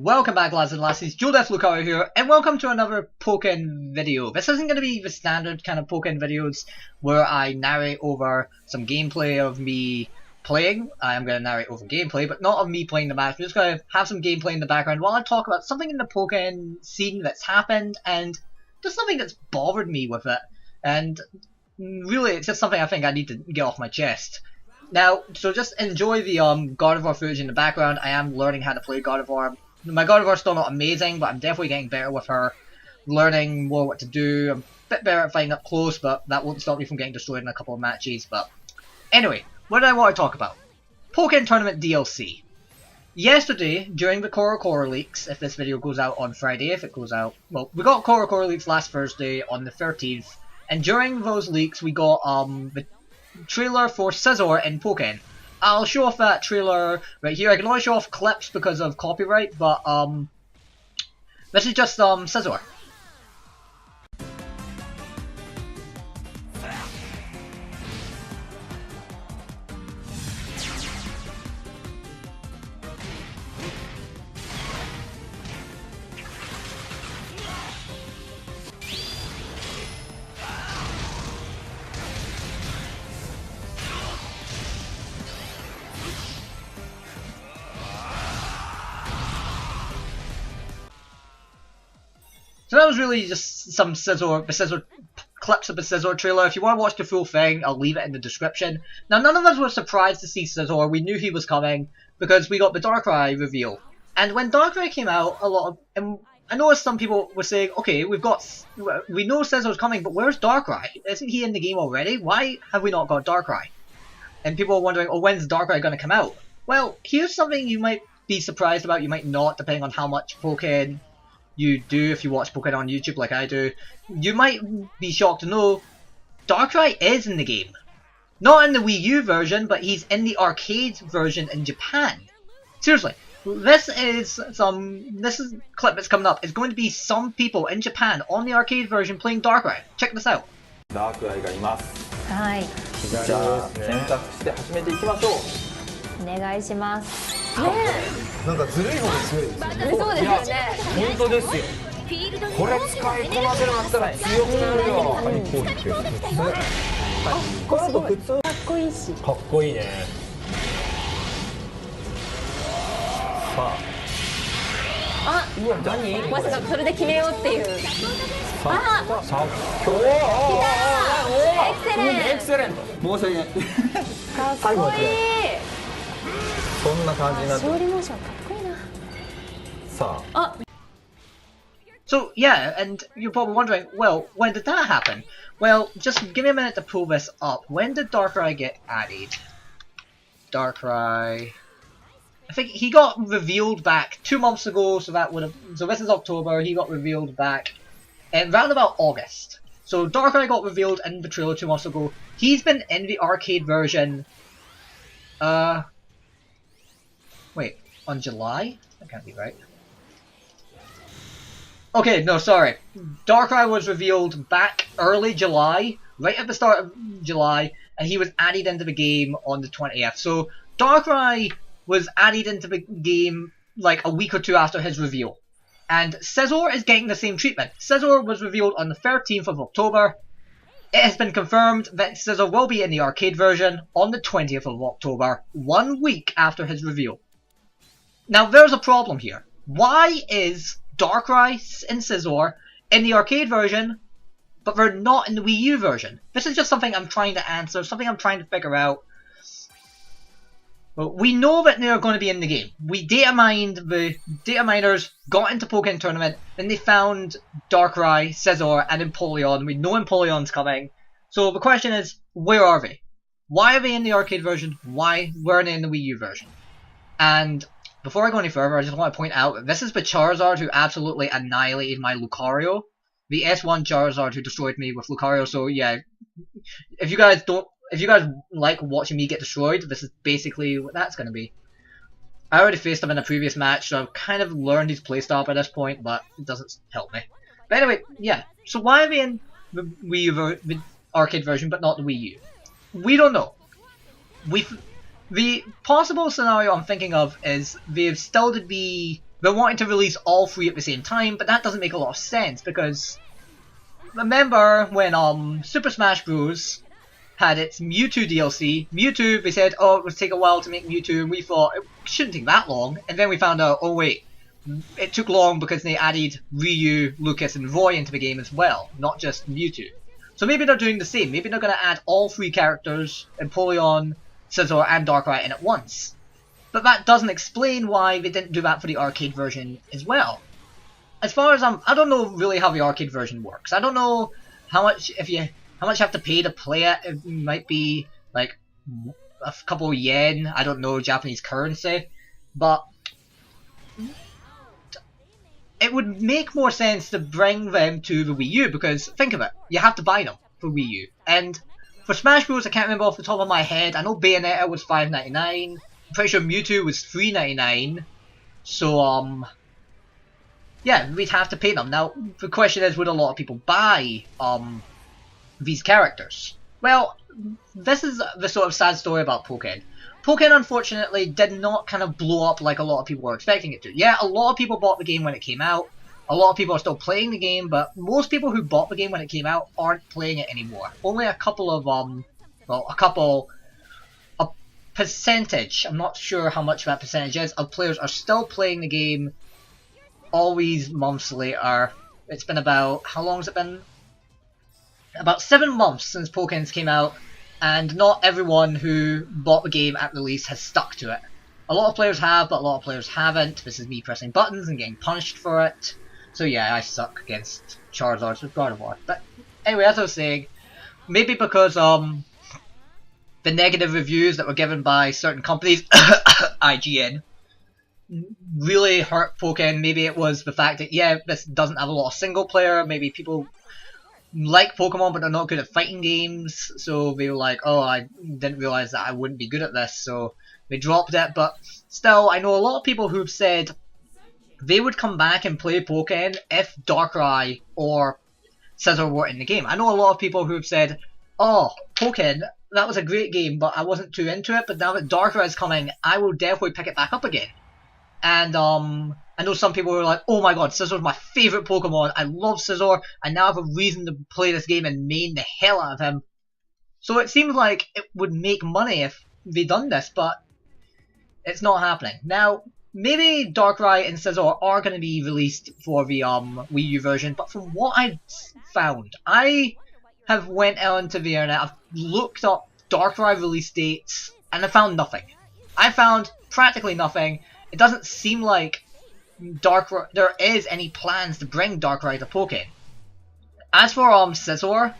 Welcome back, lads and lassies. DualDEATHLucario here, and welcome to another Pokken video. This isn't going to be the standard kind of Pokken videos where I narrate over some gameplay of me playing. I am going to narrate over gameplay, but not of me playing the match. I'm just going to have some gameplay in the background while I talk about something in the Pokken scene that's happened, and just something that's bothered me with it. And really, it's just something I think I need to get off my chest. Now, so just enjoy the God of War footage in the background. I am learning how to play God of War. My God of War is still not amazing, but I'm definitely getting better with her. Learning more what to do. I'm a bit better at fighting up close, but that won't stop me from getting destroyed in a couple of matches. But anyway, what did I want to talk about? Pokken Tournament DLC. Yesterday, during the Korokoro leaks, if this video goes out on Friday, if it goes out... Well, we got Korokoro leaks last Thursday on the 13th, and during those leaks we got the trailer for Scizor in Pokken. I'll show off that trailer right here. I can only show off clips because of copyright, but this is just Scizor. So that was really just some Scizor clips of the Scizor trailer. If you want to watch the full thing, I'll leave it in the description. Now, none of us were surprised to see Scizor. We knew he was coming because we got the DAKRAI reveal. And when DAKRAI came out, I noticed some people were saying, okay, we know Scizor's coming, but where's DAKRAI? Isn't he in the game already? Why have we not got DAKRAI? And people are wondering, oh, when's DAKRAI going to come out? Well, here's something you might be surprised about, you might not, depending on how much Pokken you do if you watch Pokken on YouTube like I do. You might be shocked to know DAKRAI is in the game. Not in the Wii U version, but he's in the arcade version in Japan. Seriously, this is a clip that's coming up. It's going to be some people in Japan on the arcade version playing DAKRAI. Check this out. DAKRAI がいます。はい。じゃあ選択して始めていきましょう。お願いします。なんかずるい方が強いですよね。そうですよね。本当ですよ。これ使いこなせるようになったら強くなるよ。これだと普通かっこいいし。かっこいいね。さあ。うわ、何？まさかそれで決めようっていう。あ、さあ、今日エクセレント。申し訳ない。かっこいい。そんな感じになって。勝利モーションかっこいいな。さあ。So yeah, and you're probably wondering, well, when did that happen? Well, just give me a minute to pull this up. When did DAKRAI get added? DAKRAI. I think he got revealed back 2 months ago, so that would have. So this is October. He got revealed back in round about August. So DAKRAI got revealed in the trailer 2 months ago. He's been in the arcade version. Wait, on July? That can't be right. Okay, no, sorry. DAKRAI was revealed back early July, right at the start of July, and he was added into the game on the 20th. So DAKRAI was added into the game like a week or two after his reveal. And Scizor is getting the same treatment. Scizor was revealed on the 13th of October. It has been confirmed that Scizor will be in the arcade version on the 20th of October, 1 week after his reveal. Now, there's a problem here. Why is DAKRAI and Scizor in the arcade version, but they're not in the Wii U version? This is just something I'm trying to answer, something I'm trying to figure out. Well, we know that they're going to be in the game. The data miners got into Pokken Tournament, then they found DAKRAI, Scizor, and Empoleon. We know Empoleon's coming. So the question is, where are they? Why are they in the arcade version? Why weren't they in the Wii U version? And before I go any further, I just want to point out that this is the Charizard who absolutely annihilated my Lucario. The S1 Charizard who destroyed me with Lucario. So yeah, if you guys like watching me get destroyed, this is basically what that's going to be. I already faced him in a previous match, so I've kind of learned his playstyle by this point, but it doesn't help me. But anyway, yeah. So why are they in the the arcade version but not the Wii U? We don't know. The possible scenario I'm thinking of is they've still to be they're wanting to release all three at the same time, but that doesn't make a lot of sense because remember when Super Smash Bros. Had its Mewtwo DLC. Mewtwo, they said, oh, it would take a while to make Mewtwo, and we thought it shouldn't take that long. And then we found out, oh wait, it took long because they added Ryu, Lucas, and Roy into the game as well, not just Mewtwo. So maybe they're doing the same. Maybe they're going to add all three characters, Empoleon, Scizor, and Darkrai in at once. But that doesn't explain why they didn't do that for the arcade version as well. As far as I don't know really how the arcade version works. I don't know how much you have to pay to play it. It might be like a couple of yen. I don't know Japanese currency, but it would make more sense to bring them to the Wii U because think of it, you have to buy them for Wii U. And for Smash Bros, I can't remember off the top of my head. I know Bayonetta was $5.99. I'm pretty sure Mewtwo was $3.99. So yeah, we'd have to pay them. Now the question is, would a lot of people buy these characters? Well, this is the sort of sad story about Pokken. Pokken unfortunately did not kind of blow up like a lot of people were expecting it to. Yeah, a lot of people bought the game when it came out. A lot of people are still playing the game, but most people who bought the game when it came out aren't playing it anymore. Only a couple of a percentage, I'm not sure how much that percentage is, of players are still playing the game all these months later. It's been about, how long has it been? About 7 months since Pokken came out, and not everyone who bought the game at release has stuck to it. A lot of players have, but a lot of players haven't. This is me pressing buttons and getting punished for it. So yeah, I suck against Charizards with God of War. But anyway, as I was saying, maybe because the negative reviews that were given by certain companies, IGN, really hurt Pokken. Maybe it was the fact that, yeah, this doesn't have a lot of single player. Maybe people like Pokemon but they're not good at fighting games, so they were like, oh, I didn't realise that I wouldn't be good at this, so they dropped it. But still, I know a lot of people who've said they would come back and play Pokken if Darkrai or Scizor were in the game. I know a lot of people who've said, oh, Pokken, that was a great game, but I wasn't too into it, but now that Darkrai is coming, I will definitely pick it back up again. And I know some people who are like, oh my god, Scizor's my favourite Pokemon, I love Scizor, I now have a reason to play this game and main the hell out of him. So it seems like it would make money if they done this, but it's not happening. Now, maybe Darkrai and Scizor are going to be released for the Wii U version, but from what I've found, I have went onto the internet, I've looked up Darkrai release dates, and I found nothing. I found practically nothing. It doesn't seem like there is any plans to bring Darkrai to Pokken. As for Scizor,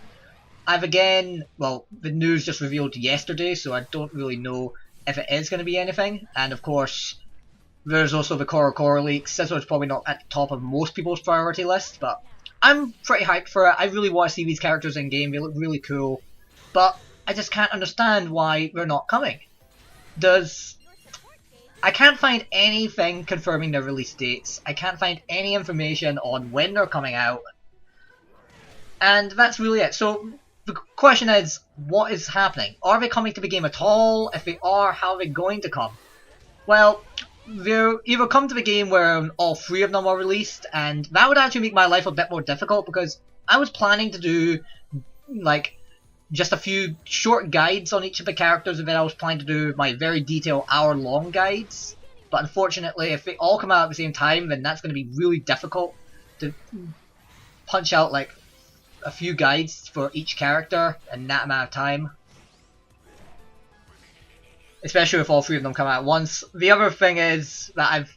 I've again, well, the news just revealed yesterday, so I don't really know if it is going to be anything. And of course, there's also the Korokoro leak. Scizor's probably not at the top of most people's priority list, but I'm pretty hyped for it. I really want to see these characters in game. They look really cool, but I just can't understand why they're not coming. I can't find anything confirming their release dates. I can't find any information on when they're coming out. And that's really it. So the question is, what is happening? Are they coming to the game at all? If they are, how are they going to come? Well, they'll either come to the game where all three of them are released, and that would actually make my life a bit more difficult because I was planning to do like just a few short guides on each of the characters, and then I was planning to do my very detailed hour-long guides. But unfortunately, if they all come out at the same time, then that's going to be really difficult to punch out like a few guides for each character in that amount of time. Especially if all three of them come out at once. The other thing is that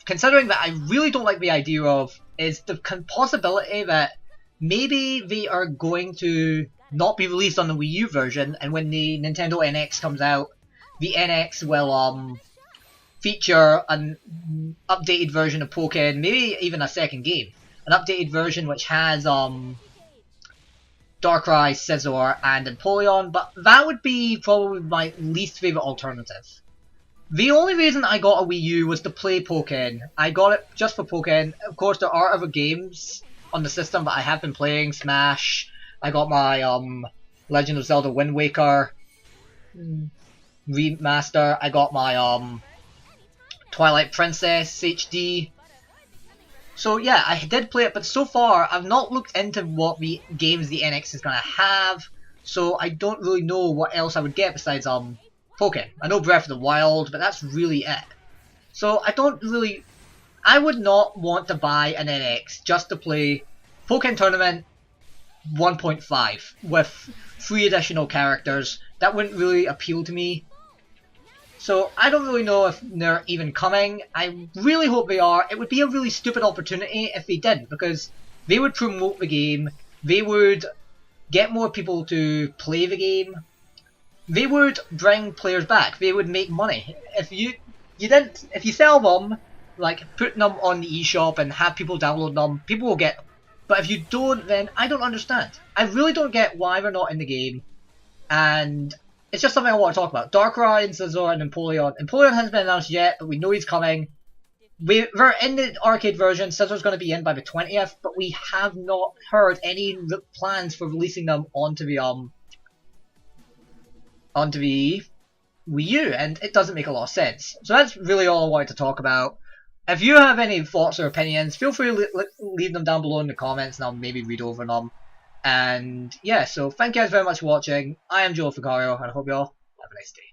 considering that I really don't like the idea of, is the possibility that maybe they are going to not be released on the Wii U version, and when the Nintendo NX comes out, the NX will feature an updated version of Pokken, maybe even a second game. An updated version which has Darkrai, Scizor, and Empoleon, but that would be probably my least favourite alternative. The only reason I got a Wii U was to play Pokken. I got it just for Pokken. Of course, there are other games on the system that I have been playing, Smash. I got my Legend of Zelda Wind Waker remaster. I got my Twilight Princess HD So yeah, I did play it, but so far I've not looked into what games the NX is gonna have. So I don't really know what else I would get besides Pokken. I know Breath of the Wild, but that's really it. So I would not want to buy an NX just to play Pokken Tournament 1.5 with 3 additional characters. That wouldn't really appeal to me. So I don't really know if they're even coming. I really hope they are. It would be a really stupid opportunity if they did, because they would promote the game, they would get more people to play the game, they would bring players back, they would make money. If you sell them, like putting them on the eShop and have people download them, people will get them. But if you don't, then I don't understand. I really don't get why they're not in the game, and it's just something I want to talk about. DAKRAI and Scizor and Empoleon. Empoleon hasn't been announced yet, but we know he's coming. They're in the arcade version. Scizor's going to be in by the 20th, but we have not heard any plans for releasing them onto the Wii U, and it doesn't make a lot of sense. So that's really all I wanted to talk about. If you have any thoughts or opinions, feel free to leave them down below in the comments, and I'll maybe read over them. And yeah, so thank you guys very much for watching. I am DualDEATHLucario, and I hope you all have a nice day.